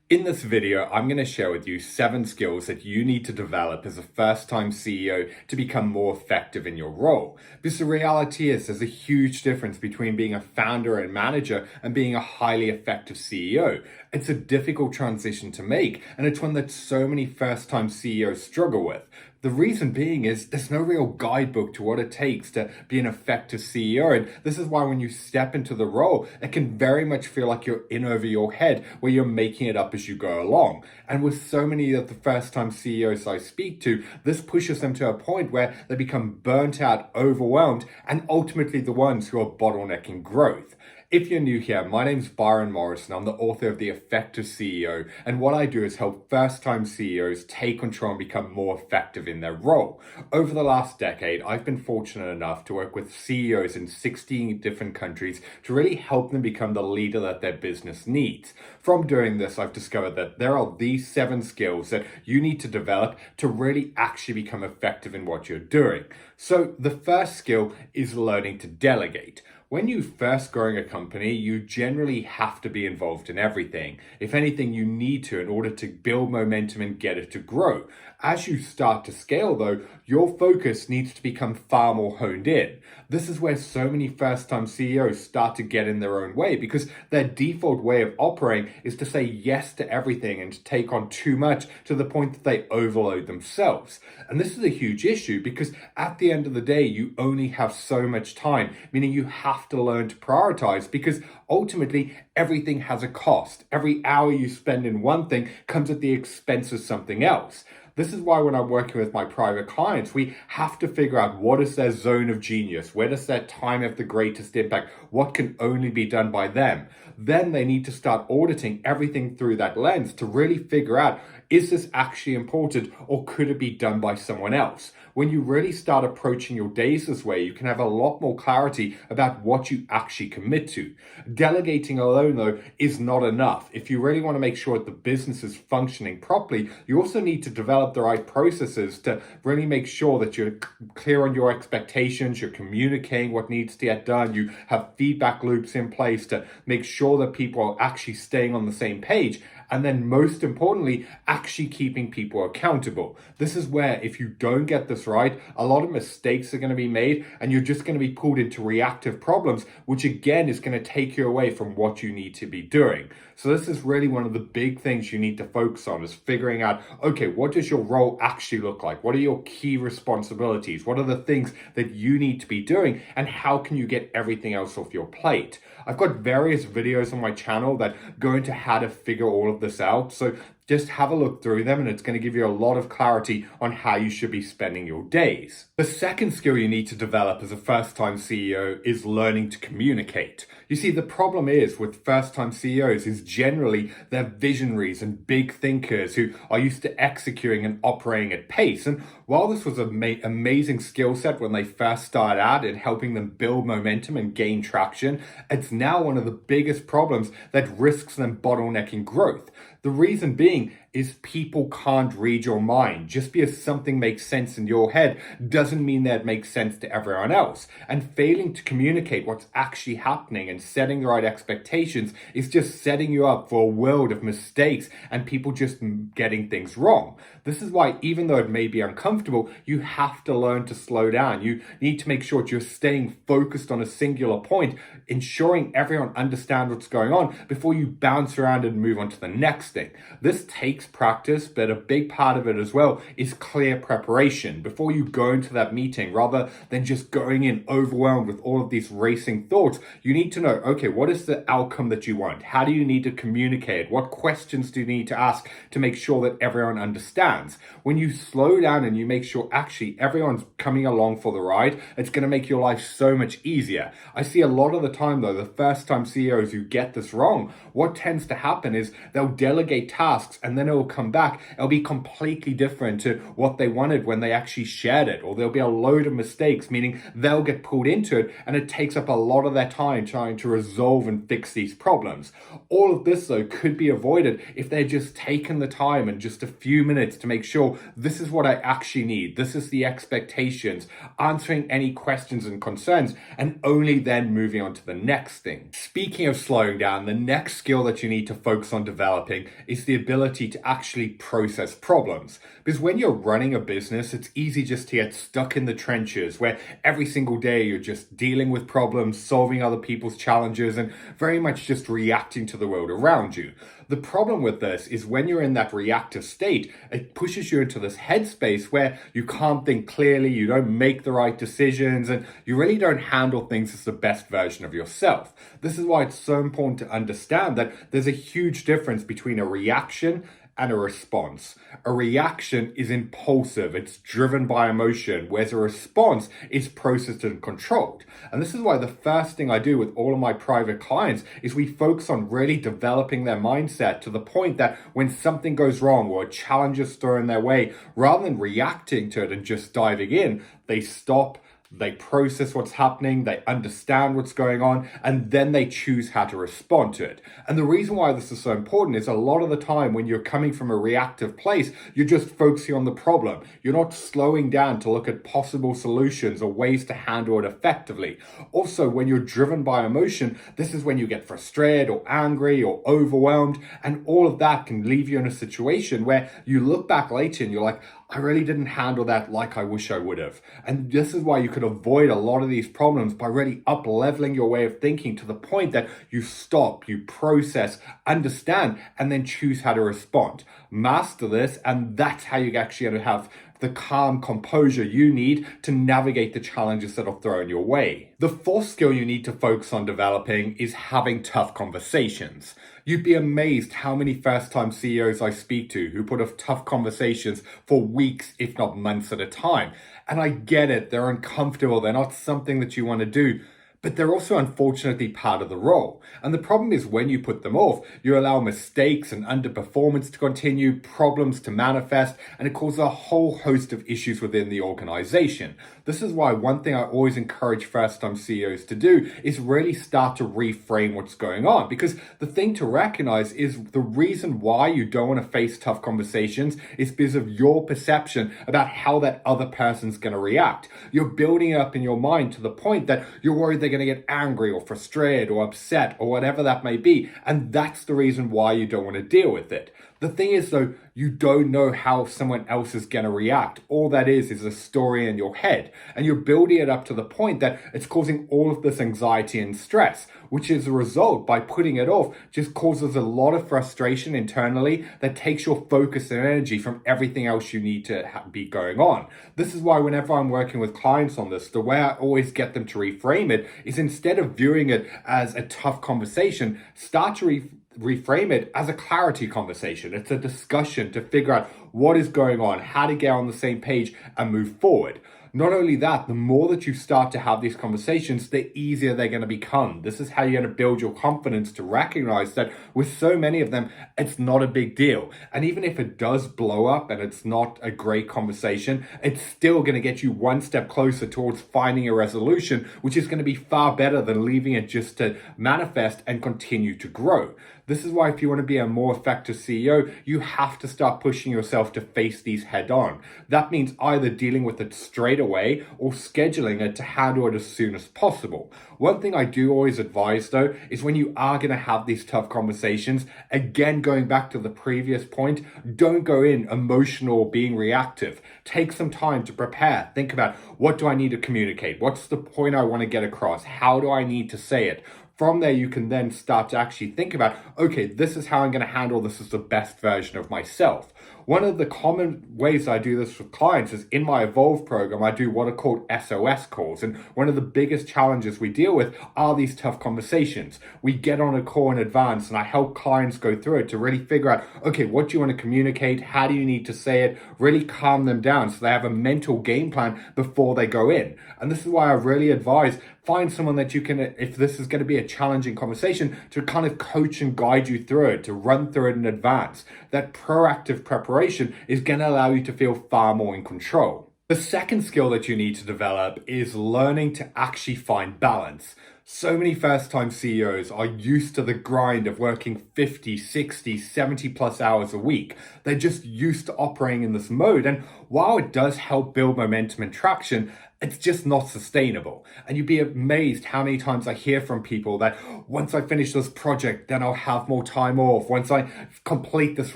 In this video, I'm going to share with you 7 skills that you need to develop as a first-time CEO to become more effective in your role. Because the reality is there's a huge difference between being a founder and manager and being a highly effective CEO. It's a difficult transition to make, and it's one that so many first-time CEOs struggle with. The reason being is there's no real guidebook to what it takes to be an effective CEO. And this is why when you step into the role, it can very much feel like you're in over your head, where you're making it up as you go along. And with so many of the first time CEOs I speak to, this pushes them to a point where they become burnt out, overwhelmed, and ultimately the ones who are bottlenecking growth. If you're new here, my name's Byron Morrison. I'm the author of The Effective CEO, and what I do is help first-time CEOs take control and become more effective in their role. Over the last decade, I've been fortunate enough to work with CEOs in 16 different countries to really help them become the leader that their business needs. From doing this, I've discovered that there are these 7 skills that you need to develop to really actually become effective in what you're doing. So the first skill is learning to delegate. When you first growing a company, you generally have to be involved in everything. If anything, you need to in order to build momentum and get it to grow. As you start to scale though, your focus needs to become far more honed in. This is where so many first-time CEOs start to get in their own way because their default way of operating is to say yes to everything and to take on too much to the point that they overload themselves. And this is a huge issue because at the end of the day, you only have so much time, meaning you have to learn to prioritize because ultimately everything has a cost. Every hour you spend in one thing comes at the expense of something else. This is why when I'm working with my private clients, we have to figure out what is their zone of genius, where does their time have the greatest impact, what can only be done by them. Then they need to start auditing everything through that lens to really figure out, is this actually important or could it be done by someone else? When you really start approaching your days this way, you can have a lot more clarity about what you actually commit to. Delegating alone, though, is not enough. If you really want to make sure that the business is functioning properly, you also need to develop the right processes to really make sure that you're clear on your expectations, you're communicating what needs to get done, you have feedback loops in place to make sure that people are actually staying on the same page. And then most importantly, actually keeping people accountable. This is where if you don't get this right, a lot of mistakes are going to be made and you're just going to be pulled into reactive problems, which again is going to take you away from what you need to be doing. So this is really one of the big things you need to focus on is figuring out, okay, what does your role actually look like? What are your key responsibilities? What are the things that you need to be doing? And how can you get everything else off your plate? I've got various videos on my channel that go into how to figure all of this out. So just have a look through them and it's going to give you a lot of clarity on how you should be spending your days. The second skill you need to develop as a first-time CEO is learning to communicate. You see, the problem is with first-time CEOs is generally they're visionaries and big thinkers who are used to executing and operating at pace. And while this was an amazing skill set when they first started out in helping them build momentum and gain traction, it's now one of the biggest problems that risks them bottlenecking growth. The reason being is people can't read your mind. Just because something makes sense in your head doesn't mean that it makes sense to everyone else. And failing to communicate what's actually happening and setting the right expectations is just setting you up for a world of mistakes and people just getting things wrong. This is why even though it may be uncomfortable, you have to learn to slow down. You need to make sure that you're staying focused on a singular point, ensuring everyone understands what's going on before you bounce around and move on to the next thing. This takes practice, but a big part of it as well is clear preparation before you go into that meeting. Rather than just going in overwhelmed with all of these racing thoughts, you need to know, okay, what is the outcome that you want? How do you need to communicate? What questions do you need to ask to make sure that everyone understands? When you slow down and you make sure actually everyone's coming along for the ride, it's going to make your life so much easier. I see a lot of the time though, the first time CEOs who get this wrong, what tends to happen is they'll delegate tasks and then it'll come back, it'll be completely different to what they wanted when they actually shared it, or there'll be a load of mistakes, meaning they'll get pulled into it, and it takes up a lot of their time trying to resolve and fix these problems. All of this, though, could be avoided if they're just taken the time and just a few minutes to make sure this is what I actually need, this is the expectations, answering any questions and concerns, and only then moving on to the next thing. Speaking of slowing down, the next skill that you need to focus on developing is the ability to actually process problems. Because when you're running a business, it's easy just to get stuck in the trenches where every single day you're just dealing with problems, solving other people's challenges, and very much just reacting to the world around you. The problem with this is when you're in that reactive state, it pushes you into this headspace where you can't think clearly, you don't make the right decisions, and you really don't handle things as the best version of yourself. This is why it's so important to understand that there's a huge difference between a reaction and a response. A reaction is impulsive, it's driven by emotion, whereas a response is processed and controlled. And this is why the first thing I do with all of my private clients is we focus on really developing their mindset to the point that when something goes wrong or a challenge is thrown their way, rather than reacting to it and just diving in, they stop, they process what's happening, they understand what's going on, and then they choose how to respond to it. And the reason why this is so important is a lot of the time when you're coming from a reactive place, you're just focusing on the problem. You're not slowing down to look at possible solutions or ways to handle it effectively. Also, when you're driven by emotion, this is when you get frustrated or angry or overwhelmed, and all of that can leave you in a situation where you look back later and you're like, I really didn't handle that like I wish I would have. And this is why you could avoid a lot of these problems by really up-leveling your way of thinking to the point that you stop, you process, understand, and then choose how to respond. Master this, and that's how you're actually going to have the calm composure you need to navigate the challenges that are thrown your way. The fourth skill you need to focus on developing is having tough conversations. You'd be amazed how many first-time CEOs I speak to who put off tough conversations for weeks, if not months at a time. And I get it, they're uncomfortable, they're not something that you want to do, but they're also unfortunately part of the role. And the problem is when you put them off, you allow mistakes and underperformance to continue, problems to manifest, and it causes a whole host of issues within the organization. This is why one thing I always encourage first-time CEOs to do is really start to reframe what's going on. Because the thing to recognize is the reason why you don't want to face tough conversations is because of your perception about how that other person's going to react. You're building it up in your mind to the point that you're worried they're going to get angry or frustrated or upset or whatever that may be. And that's the reason why you don't want to deal with it. The thing is, though, you don't know how someone else is going to react. All that is a story in your head. And you're building it up to the point that it's causing all of this anxiety and stress, which as a result, by putting it off, just causes a lot of frustration internally that takes your focus and energy from everything else you need to be going on. This is why whenever I'm working with clients on this, the way I always get them to reframe it is instead of viewing it as a tough conversation, start to reframe it as a clarity conversation. It's a discussion to figure out what is going on, how to get on the same page and move forward. Not only that, the more that you start to have these conversations, the easier they're going to become. This is how you're going to build your confidence to recognize that with so many of them, it's not a big deal. And even if it does blow up and it's not a great conversation, it's still going to get you one step closer towards finding a resolution, which is going to be far better than leaving it just to manifest and continue to grow. This is why if you want to be a more effective CEO, you have to start pushing yourself to face these head on. That means either dealing with it straight away or scheduling it to handle it as soon as possible. One thing I do always advise though is when you are going to have these tough conversations, again going back to the previous point, don't go in emotional or being reactive. Take some time to prepare. Think about, what do I need to communicate? What's the point I want to get across? How do I need to say it? From there, you can then start to actually think about, okay, this is how I'm going to handle this as the best version of myself. one of the common ways I do this with clients is in my Evolve program, I do what are called SOS calls. And one of the biggest challenges we deal with are these tough conversations. We get on a call in advance and I help clients go through it to really figure out, okay, what do you want to communicate? How do you need to say it? Really calm them down so they have a mental game plan before they go in. And this is why I really advise find someone that you can, if this is going to be a challenging conversation, to kind of coach and guide you through it, to run through it in advance. That proactive preparation is going to allow you to feel far more in control. The second skill that you need to develop is learning to actually find balance. So many first-time CEOs are used to the grind of working 50, 60, 70 plus hours a week. They're just used to operating in this mode. And while it does help build momentum and traction, it's just not sustainable. And you'd be amazed how many times I hear from people that once I finish this project, then I'll have more time off. Once I complete this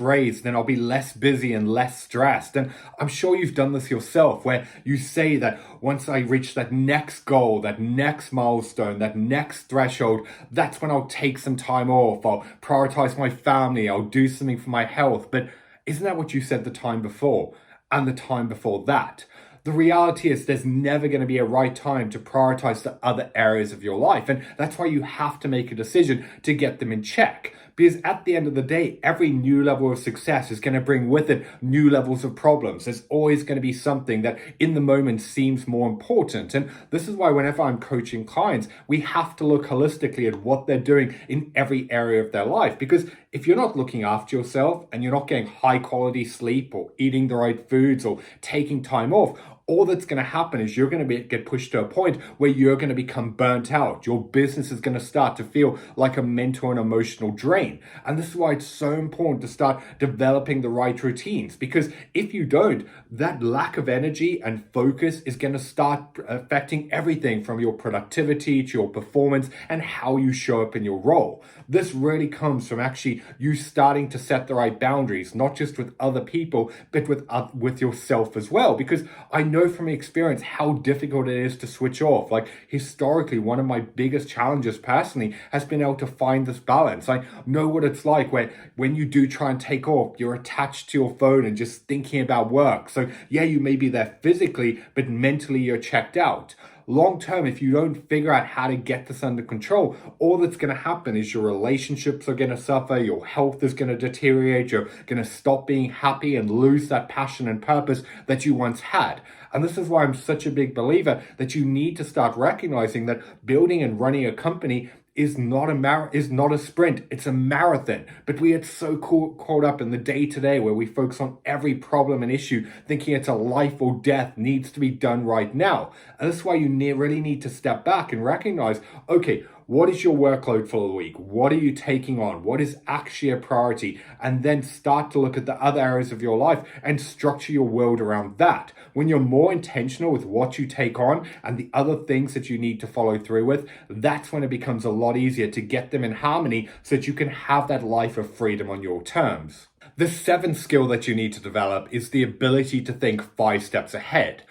raise, then I'll be less busy and less stressed. And I'm sure you've done this yourself, where you say that once I reach that next goal, that next milestone, that next threshold, that's when I'll take some time off. I'll prioritize my family. I'll do something for my health. But isn't that what you said the time before and the time before that? The reality is there's never going to be a right time to prioritize the other areas of your life. And that's why you have to make a decision to get them in check. Because at the end of the day, every new level of success is going to bring with it new levels of problems. There's always going to be something that in the moment seems more important. And this is why whenever I'm coaching clients, we have to look holistically at what they're doing in every area of their life. Because if you're not looking after yourself and you're not getting high quality sleep or eating the right foods or taking time off, all that's going to happen is you're going to get pushed to a point where you're going to become burnt out. Your business is going to start to feel like a mental and emotional drain. And this is why it's so important to start developing the right routines. Because if you don't, that lack of energy and focus is going to start affecting everything from your productivity to your performance and how you show up in your role. This really comes from actually you starting to set the right boundaries, not just with other people, but with yourself as well. Because I know from experience how difficult it is to switch off. Like historically, one of my biggest challenges personally has been able to find this balance. I know what it's like where when you do try and take off, you're attached to your phone and just thinking about work. So yeah, you may be there physically, but mentally you're checked out. Long term, if you don't figure out how to get this under control, all that's going to happen is your relationships are going to suffer, your health is going to deteriorate, you're going to stop being happy and lose that passion and purpose that you once had. And this is why I'm such a big believer that you need to start recognizing that building and running a company is not a sprint, it's a marathon. But we get so caught up in the day-to-day where we focus on every problem and issue, thinking it's a life or death needs to be done right now. And that's why you really need to step back and recognize, okay, what is your workload for the week? What are you taking on? What is actually a priority? And then start to look at the other areas of your life and structure your world around that. When you're more intentional with what you take on and the other things that you need to follow through with, that's when it becomes a lot easier to get them in harmony so that you can have that life of freedom on your terms. The seventh skill that you need to develop is the ability to think 5 steps ahead.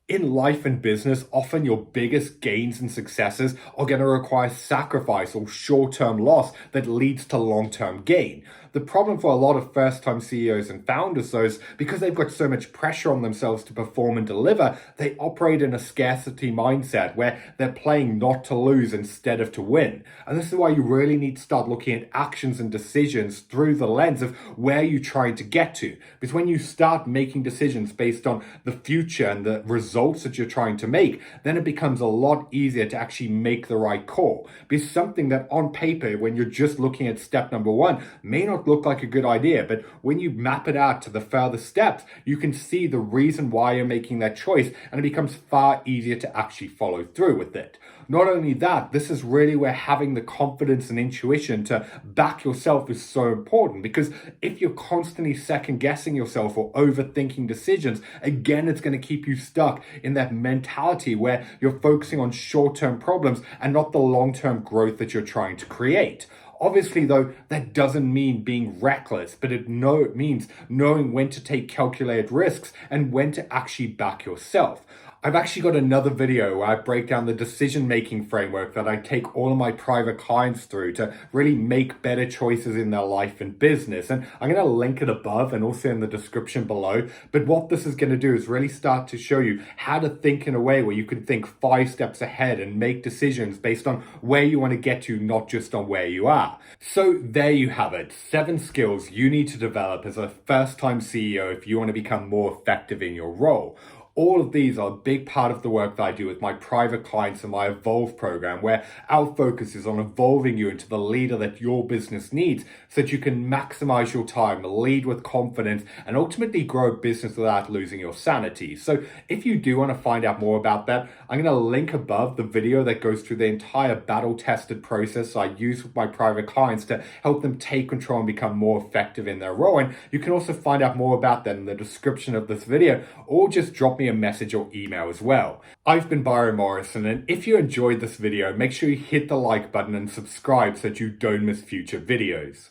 In life and business, often your biggest gains and successes are going to require sacrifice or short-term loss that leads to long-term gain. The problem for a lot of first-time CEOs and founders, though, is because they've got so much pressure on themselves to perform and deliver, they operate in a scarcity mindset where they're playing not to lose instead of to win. And this is why you really need to start looking at actions and decisions through the lens of where you're trying to get to. Because when you start making decisions based on the future and the results that you're trying to make, then it becomes a lot easier to actually make the right call. Because something that on paper, when you're just looking at step number 1, may not look like a good idea, but when you map it out to the further steps, you can see the reason why you're making that choice, and it becomes far easier to actually follow through with it. Not only that, this is really where having the confidence and intuition to back yourself is so important, because if you're constantly second guessing yourself or overthinking decisions, again, it's going to keep you stuck in that mentality where you're focusing on short-term problems and not the long-term growth that you're trying to create. Obviously, though, that doesn't mean being reckless, but it means knowing when to take calculated risks and when to actually back yourself. I've actually got another video where I break down the decision-making framework that I take all of my private clients through to really make better choices in their life and business. And I'm going to link it above and also in the description below. But what this is going to do is really start to show you how to think in a way where you can think 5 steps ahead and make decisions based on where you want to get to, not just on where you are. So there you have it. 7 skills you need to develop as a first-time CEO if you want to become more effective in your role. All of these are a big part of the work that I do with my private clients in my Evolve program, where our focus is on evolving you into the leader that your business needs so that you can maximize your time, lead with confidence, and ultimately grow a business without losing your sanity. So if you do want to find out more about that, I'm going to link above the video that goes through the entire battle-tested process I use with my private clients to help them take control and become more effective in their role. And you can also find out more about that in the description of this video, or just drop me a message or email as well. I've been Byron Morrison, and if you enjoyed this video, make sure you hit the like button and subscribe so that you don't miss future videos.